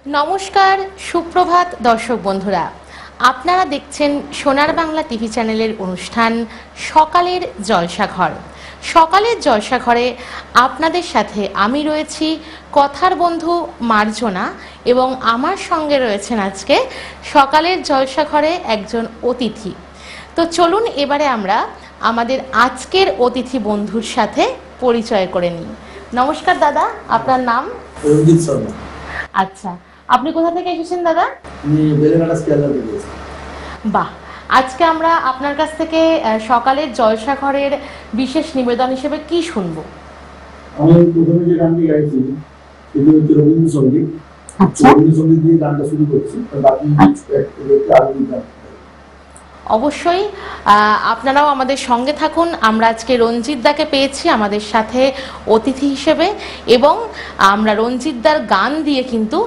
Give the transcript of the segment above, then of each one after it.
নমস্কার, সুপ্রভাত দর্শক বন্ধুরা। আপনারা দেখছেন সোনার বাংলা টিভি চ্যানেলের অনুষ্ঠান সকালের জলসাঘর। সকালের জলসাঘরে আপনাদের সাথে আমি রয়েছি কথার বন্ধু মার্জনা, এবং আমার সঙ্গে রয়েছেন আজকে সকালের জলসাঘরে একজন অতিথি। তো চলুন এবারে আমরা আমাদের আজকের অতিথি বন্ধুর সাথে পরিচয় করে নিই। নমস্কার দাদা, আপনার নাম? রঞ্জিত শর্মা। আচ্ছা, আপনি কোথা থেকে এসেছেন দাদা? আমি বেলেঘাটা শিয়ালদা থেকে এসেছি। বাহ, আজকে আমরা আপনার কাছ থেকে সকালের জলসাঘরের বিশেষ নিবেদন হিসেবে কি শুনবো? আমি প্রথমে যে গানটি গাইছি সেটি হচ্ছে রবীন্দ্রসঙ্গীত। আচ্ছা, রবীন্দ্রসঙ্গীত দিয়ে গানটা শুরু করছি, বাকি আধুনিক গান। অবশ্যই আপনারাও আমাদের সঙ্গে থাকুন। আমরা আজকে রঞ্জিত দাকে পেয়েছি আমাদের সাথে অতিথি হিসেবে, এবং আমরা রঞ্জিত দার গান দিয়ে কিন্তু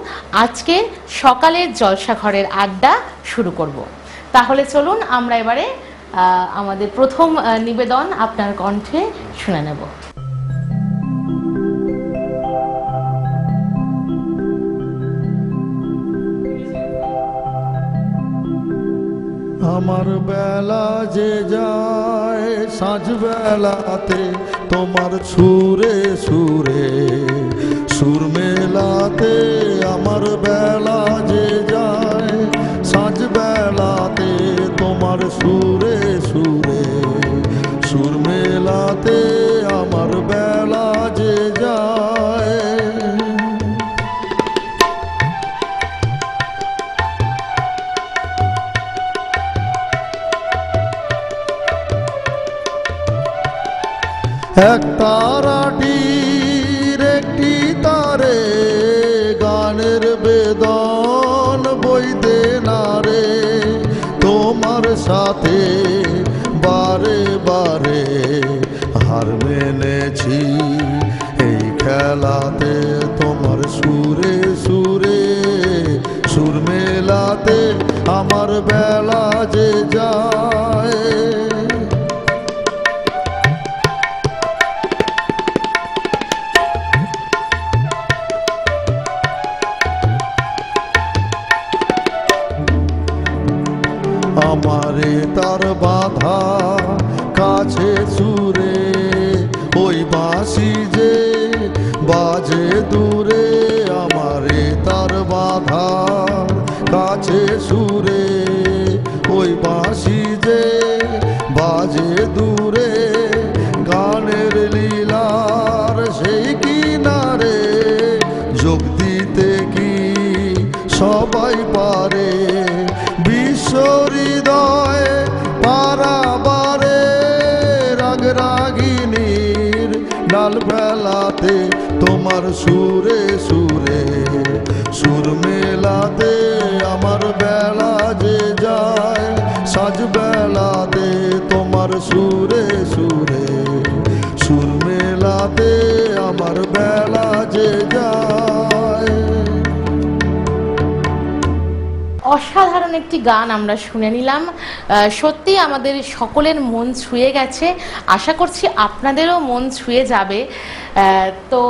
আজকে সকালের জলসাঘরের আড্ডা শুরু করব। তাহলে চলুন আমরা এবারে আমাদের প্রথম নিবেদন আপনার কণ্ঠে শুনে নেব। আমার বেলা যে যায় সাঁঝ বেলাতে তোমার সুরে সুরে সুর মেলাতে, আমার বেলা যে যায় সাঁঝ বেলাতে তোমার সুরে সুরে সুর মেলাতে, আমার বেলা যে যায়। এক তারাটির একটি তারে গানের বেদন বইতে না রে, তোমার সাথে বারে বারে হার মেনেছি এই খেলাতে, তোমার সুরে সুরে সুর মেলাতে, আমার বেলা যে যায়। আমারে তার বাধা কাছে সুরে, ওই বাঁশি যে বাজে দূরে, আমারে তার বাধা কাছে সুরে, ওই বাঁশি যে বাজে দূরে, গানের লীলার সেই কিনারে যোগ দিতে কি সবাই পারে, হৃদয় পারাবারে রাগ রাগিনীর ডাল বেলাতে, তোমার সুরে সুরে সুর মেলাতে, আমার বেলা যে যায় সাজ বেলাতে, তোমার সুরে সুরে সুর মেলাতে, আমার বেলা যে যায়। অসাধারণ একটি গান আমরা শুনে নিলাম। সত্যি আমাদের সকলের মন ছুঁয়ে গেছে, আশা করছি আপনাদেরও মন ছুঁয়ে যাবে। তো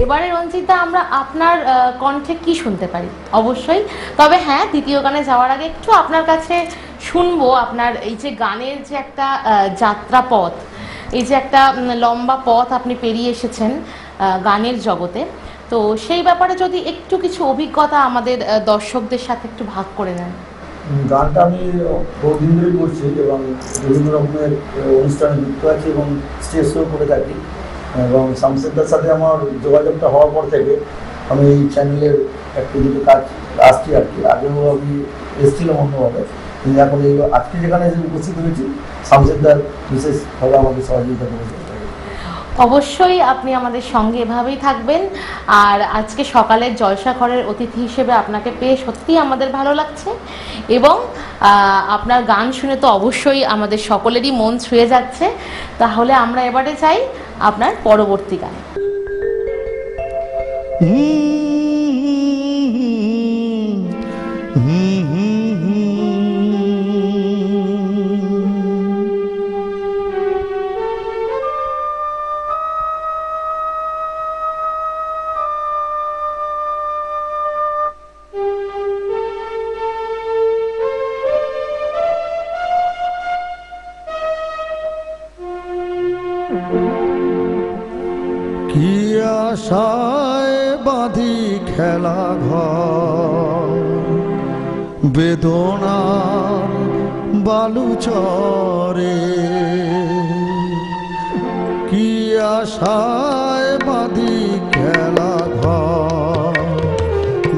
এবারে রঞ্জিতা, আমরা আপনার কণ্ঠে কি শুনতে পারি? অবশ্যই, তবে হ্যাঁ, দ্বিতীয় গানে যাওয়ার আগে একটু আপনার কাছে শুনবো আপনার এই যে গানের যে একটা যাত্রা পথ, এই যে একটা লম্বা পথ আপনি পেরিয়ে এসেছেন গানের জগতে, তো সেই ব্যাপারে যদি একটু কিছু অভিজ্ঞতা আমাদের দর্শকদের সাথে একটু ভাগ করে নেন। গানটা আমি বহুদিন ধরে করছি এবং বিভিন্ন রকমের অনুষ্ঠানে যুক্ত আছি এবং স্টেজ শো করে থাকি, এবং শামসেরদার সাথে আমার যোগাযোগটা হওয়ার পর থেকে আমি এই চ্যানেলের একটু দুটো কাজ আসছি আর কি। আগেও আমি এসেছিলাম অন্যভাবে, কিন্তু এখন এই আজকে যেখানে এসে উপস্থিত হয়েছি, শামসেরদার বিশেষভাবে আমাকে সহযোগিতা করেছে। অবশ্যই আপনি আমাদের সঙ্গে এভাবেই থাকবেন। আর আজকে সকালের জলসাঘরের অতিথি হিসেবে আপনাকে পেয়ে সত্যিই আমাদের ভালো লাগছে, এবং আপনার গান শুনে তো অবশ্যই আমাদের সকলেরই মন ছুঁয়ে যাচ্ছে। তাহলে আমরা এবারে চাই আপনার পরবর্তী গানে। খেলা ঘর বেদনার বালু চরে কি আশায় বাঁধি খেলা ঘর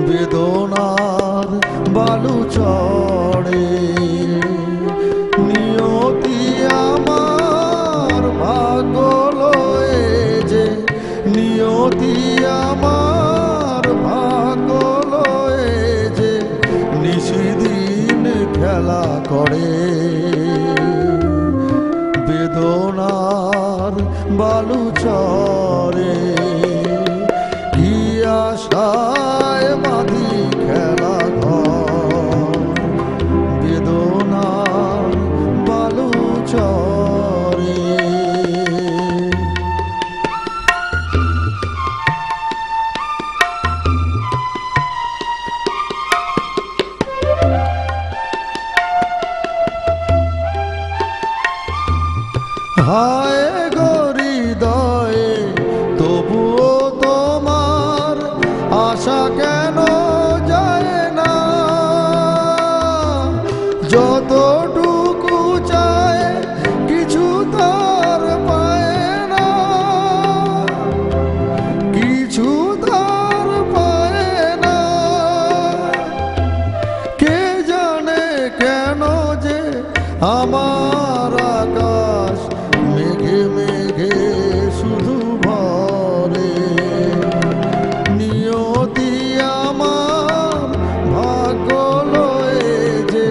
বেদনার বালু চড়ে নিয়তি আমার ভাগ্য লয়ে যে নিয়তি আমার ভাগ্য লয়ে যে নিশিদিন খেলা করে বেদনার বালু চরে কি আশায় বাঁধি খেলা ঘর বেদনার বালু চরে হায় হৃদয়ে তবুও তোমার আশা কেন যায় না যতটুকু চায় কিছু তার পায় না কিছু তার পায় না কে জানে কেন যে আমার আকাশ মেঘে মেঘে শুধু ভরে নিয়তি আমার ভাগ্য লয়ে যে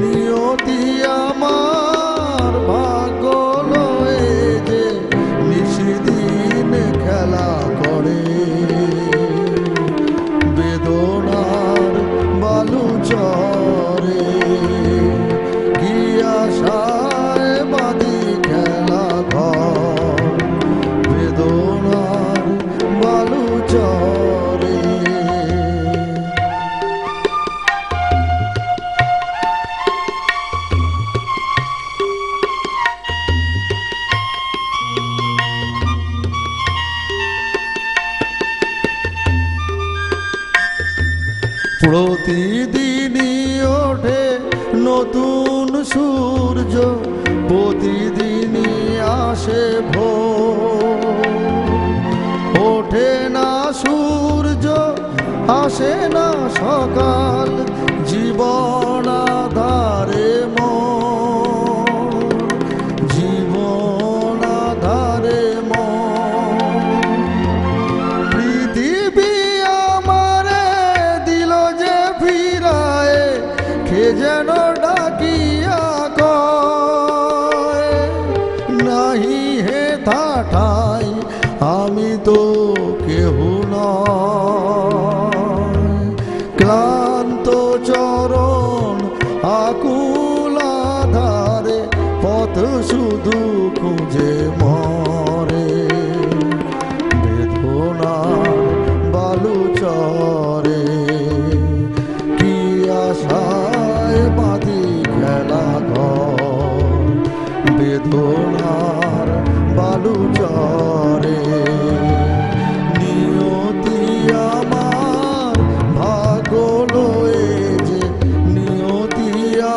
নিয়তি আমার ভাগ্য লয়ে যে নিশিদিন খেলা করে বেদনার বালু চরে কি আশায় বাঁধি খেলা ঘর বেদনার বালু চরে প্রতিদিনই ওঠে নতুন সূর্য প্রতিদিনই আসে ভোর ওঠে না সূর্য আসে না সকাল জীবন আধারে মোর জীবন আধারে মোর পৃথিবী আমারে দিল যে ফিরায় কে যেন ডাকিয়া কয় নাহি হে ঠাঠাই আমি তো কেহ নয় ক্লান্ত চরণ আকুল আধারে পথ শুধু খুঁজে মরে বেদনার বালু চরে কি আশায় বাঁধি খেলা ঘর বেদনার বালু চরে নিয়তি আমার ভাগ্য লয়ে যে নিয়তি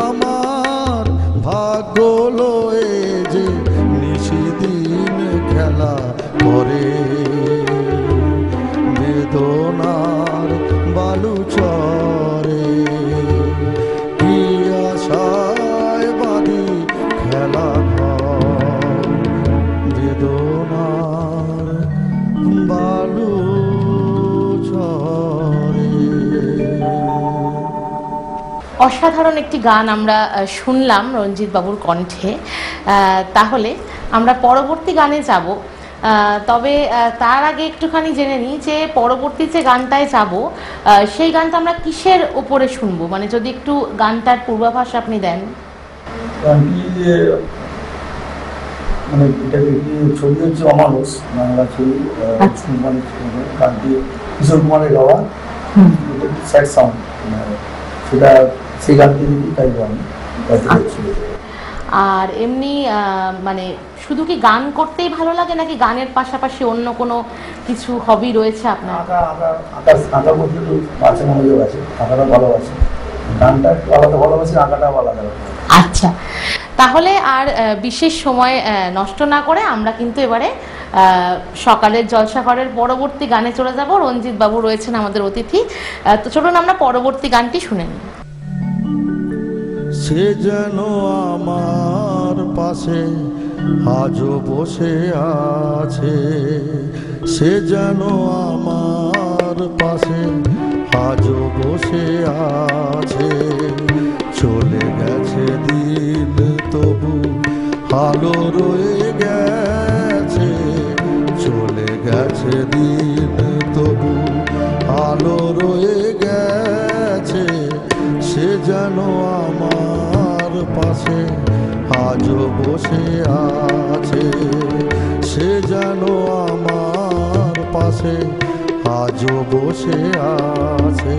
আমার ভাগ্য লয়ে যে নিশিদিন খেলা করে বেদনার বালু চরে কি আশায় বাঁধি খেলা ঘর বেদনার বালু চরে অসাধারণ একটি গান আমরা শুনলাম রঞ্জিত বাবুর কণ্ঠে। তাহলে আমরা পরবর্তী গানে যাব, তবে তার আগে একটুখানি জেনে নিই যে পরবর্তী যে গানটায় যাব সেই গানটা আমরা কিসের উপরে শুনবো, মানে যদি একটু গানটার পূর্বাভাস আপনি দেন। গানটি মানে এটাকে কি ছবি হচ্ছে অমানুষ বাংলা ছবি, মানে গানটি কিশোর কুমারের গাওয়া স্যাড সাউন্ড, সেটা সেই গানটি তাই আমি গাইতে যাচ্ছি। আর এমনি মানে শুধু কি গান করতেই ভালো লাগে নাকি গানের পাশাপাশি অন্য কোনো কিছু হবি রয়েছে আপনার? আঁকার মধ্যে আছে, মনোযোগ আছে, আঁকাটা ভালোবাসি, গানটা একটু আলাদা ভালোবাসি, আঁকাটাও আলাদা। আচ্ছা, তাহলে আর বিশেষ সময় নষ্ট না করে আমরা কিন্তু এবারে সকালের জলসাঘরের পরবর্তী গানে চলে যাব। রঞ্জিত বাবু রয়েছেন আমাদের অতিথি, তো চলুন আমরা পরবর্তী গানটি শুনে নিই। সে যেন আমার পাশে আজও বসে আছে, সে যেন আমার পাশে আজও বসে আছে, চলে গেছে দিন তবু আলো রয়ে গেছে, চলে গেছে দিন তবু আলো রয়ে গেছে, সে যেন আমার পাশে আজও বসে আছে, সে যেন আমার পাশে আজও বসে আছে।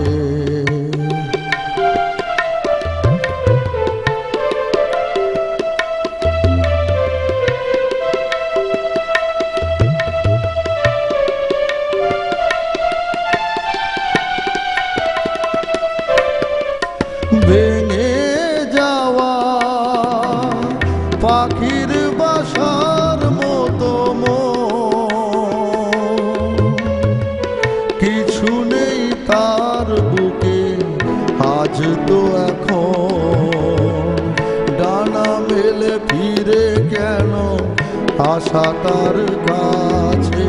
ভেঙে যাওয়া পাখির বাসার মতো কিছু নেই তার বুকে আজ তো এখন, ডানা মেলে ফিরে কেন আশা তার কাছে,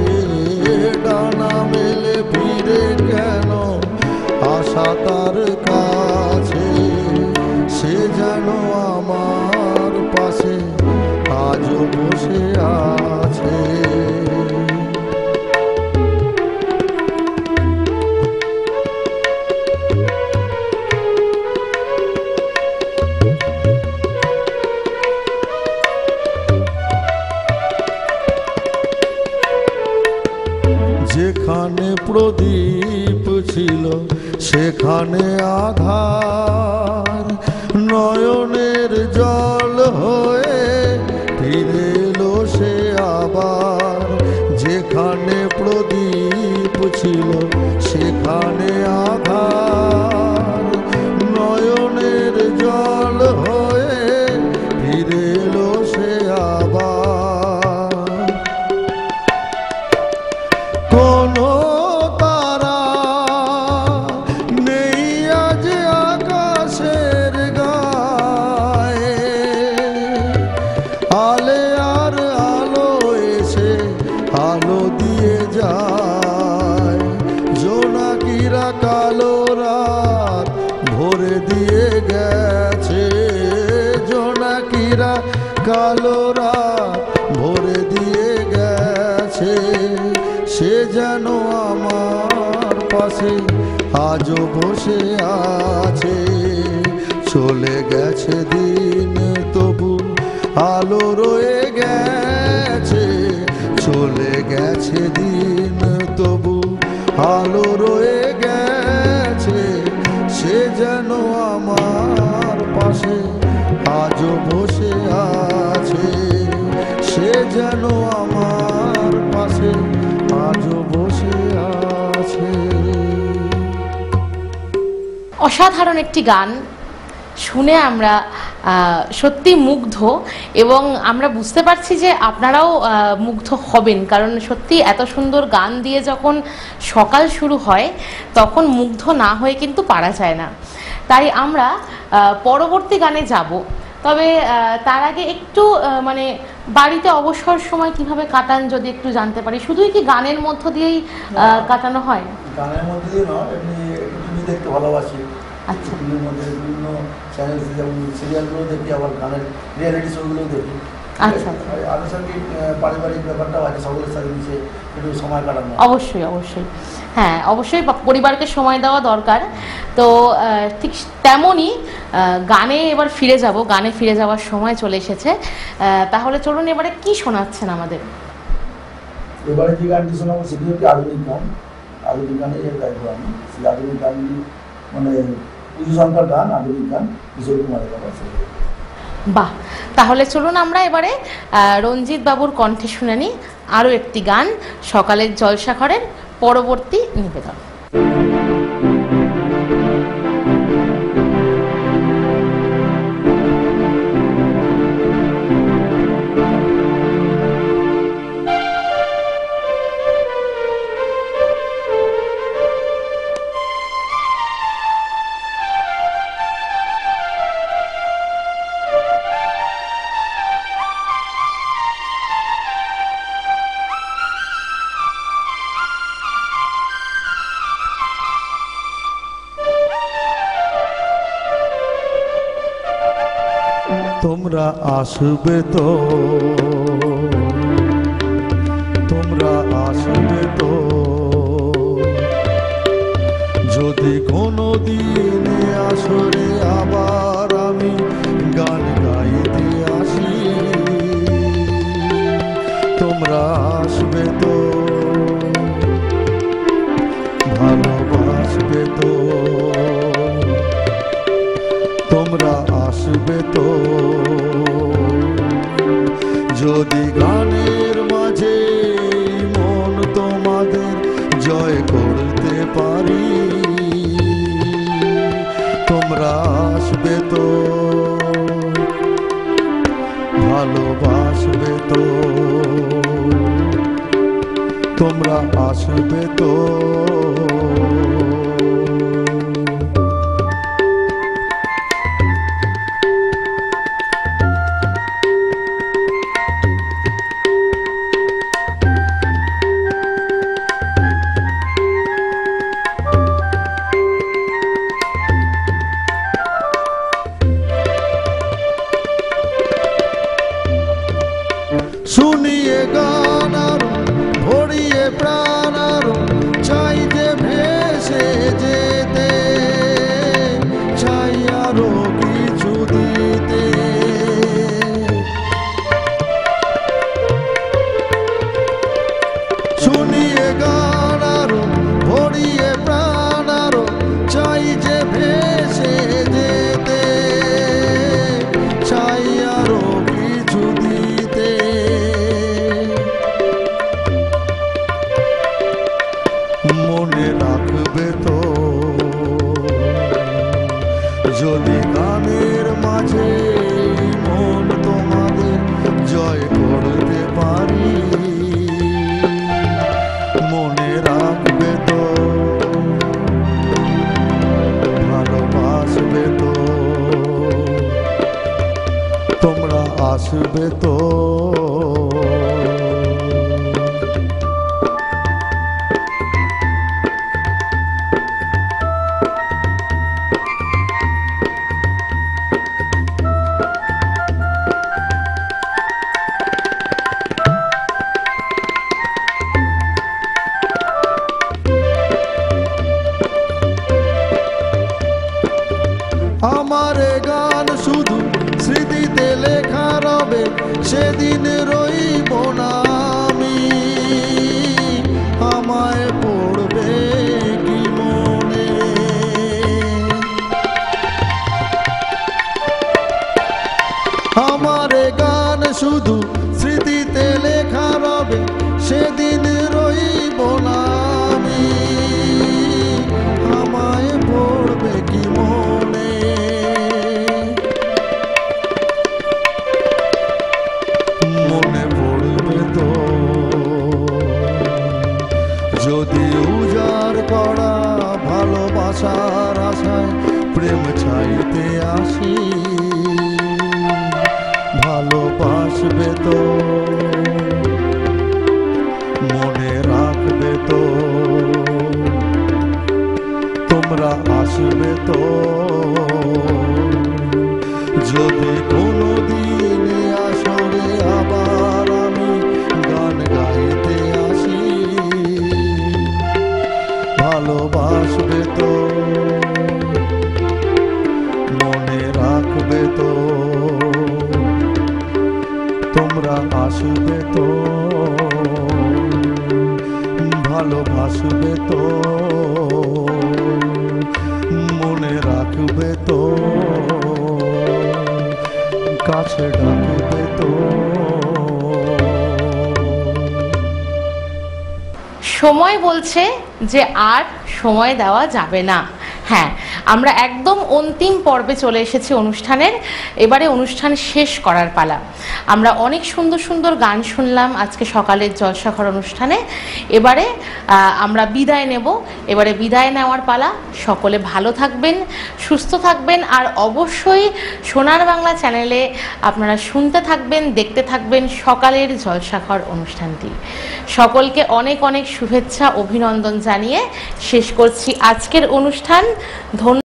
ডানা মেলে ফিরে কেন আশা তার কাছে, সে যেন আমার পাশে আজও বসে আছে। যেখানে প্রদীপ ছিল সেখানে আধার, নয়নের জল হয়ে ফিরে এলো সে আবার, যেখানে প্রদীপ ছিল সেখানে আধার, নয়নের জল হয়ে ফিরে এলো সে আবার, কোনো তারা নেই আজ আকাশের গায়ে, আলে আর আলো এসে আলো দিয়ে যায়, জোনাকিরা কালো রাত ভরে দিয়ে গেছে, জোনাকিরা কালো রাত ভরে দিয়ে গেছে, সে যেন আমার পাশে আজও বসে আছে, চলে গেছে দিন তবু আলো রয়ে গেছে, চলে গেছে দিন তবু আলো রয়ে গেছে, সে যেন আমার পাশে আজও বসে আছে, সে যেন আমার পাশে আজও বসে আছে। অসাধারণ একটি গান শুনে আমরা সত্যি মুগ্ধ, এবং আমরা বুঝতে পারছি যে আপনারাও মুগ্ধ হবেন, কারণ সত্যি এত সুন্দর গান দিয়ে যখন সকাল শুরু হয় তখন মুগ্ধ না হয়ে কিন্তু পারা যায় না। তাই আমরা পরবর্তী গানে যাব, তবে তার আগে একটু মানে বাড়িতে অবসর সময় কিভাবে কাটান যদি একটু জানতে পারি। শুধুই কি গানের মধ্য দিয়েই কাটানো হয়? গানের মধ্যে দিয়ে নয়, এমনি টিভি দেখতে ভালোবাসি। আচ্ছা, টিভির মধ্যে বিভিন্ন চ্যানেল, যেমন সিরিয়ালগুলো দেখি, আবার গানের রিয়েলিটি শোগুলোও দেখি। আচ্ছা, আনুষঙ্গিক পারিবারিক ব্যাপারটাও আছে, সকলের সাথে মিশে একটু সময় কাটানো। অবশ্যই অবশ্যই, হ্যাঁ অবশ্যই পরিবারকে সময় দেওয়া দরকার। তো ঠিক তেমনই গানে এবার ফিরে যাব, গানে ফিরে যাওয়ার সময় চলে এসেছে। তাহলে চলুন এবারে কি শোনাচ্ছেন আমাদের? এবারে যে গানটি শোনাবো সেটি হচ্ছে আধুনিক গান। আধুনিক গানে গাইবো আমি। সেই আধুনিক গানটি মানে পুজো সংখ্যার গান, আধুনিক গান, কিশোর কুমারের গান আছে। বাহ, তাহলে চলুন আমরা এবারে রঞ্জিত বাবুর কণ্ঠে শুনে নিই আরও একটি গান, সকালের জলসাঘরের পরবর্তী নিবেদন। তোমরা আসবে তো, তোমরা আসবে তো, যদি কোনো দিনে আসরে আবার আমি গান গাইতে আসি। তোমরা আসবে তো, ভালোবাসবে তো, তোমরা আসবে তো, যদি গানের মাঝে মন তোমাদের জয় করতে পারি। তোমরা আসবে তো, ভালোবাসবে তো, তোমরা আসবে তো। শুনিয়ে গান আর ভরিয়ে প্রাণ আর চাই যে ভেসে যেতে, চাই আরো কিছু দিতে। শুনিয়ে গান আর ভরিয়ে প্রাণ আর চাই যে ভেসে যেতে, চাই আরো কিছু দিতে। মনে রাখবে তো, যদি গানের মাঝে মন তোমাদের জয় করতে পারি। মনে রাখবে তো, ভালোবাসবে তো, তোমরা আসবে তো। আমার গান শুধু স্মৃতিতে লেখা রবে, সেদিন রইব না আমি। আমায় পড়বে কি মনে, আমার গান শুধু স্মৃতিতে লেখা রবে, সেদিন রইব না আমি। আমায় পড়বে কি মনে, মনে পড়বে তো, যদি উজাড় করা ভালোবাসার আশায় প্রেম চাইতে আসি। ভালোবাসবে তো, মনে রাখবে তো, তোমরা আসবে তো, যদি কোনো দিনে আসরে আবার আমি গান গাইতে আসি। ভালোবাসবে তো, মনে রাখবে তো, তোমরা আসবে তো, ভালোবাসবে তো, মনে রাখবে তো, কাছে ডাকবে তো। সময় বলছে যে আর সময় দেওয়া যাবে না। হ্যাঁ, আমরা একদম অন্তিম পর্বে চলে এসেছি অনুষ্ঠানের। এবারে অনুষ্ঠান শেষ করার পালা। আমরা অনেক সুন্দর সুন্দর গান শুনলাম আজকে সকালের জলসাঘর অনুষ্ঠানে। এবারে আমরা বিদায় নেব। এবারে বিদায় নেওয়ার পালা। সকলে ভালো থাকবেন, সুস্থ থাকবেন, আর অবশ্যই সোনার বাংলা চ্যানেলে আপনারা শুনতে থাকবেন, দেখতে থাকবেন সকালের জলসাঘর অনুষ্ঠানটি। সকলকে অনেক অনেক শুভেচ্ছা, অভিনন্দন জানিয়ে শেষ করছি আজকের অনুষ্ঠান। ধন্যবাদ।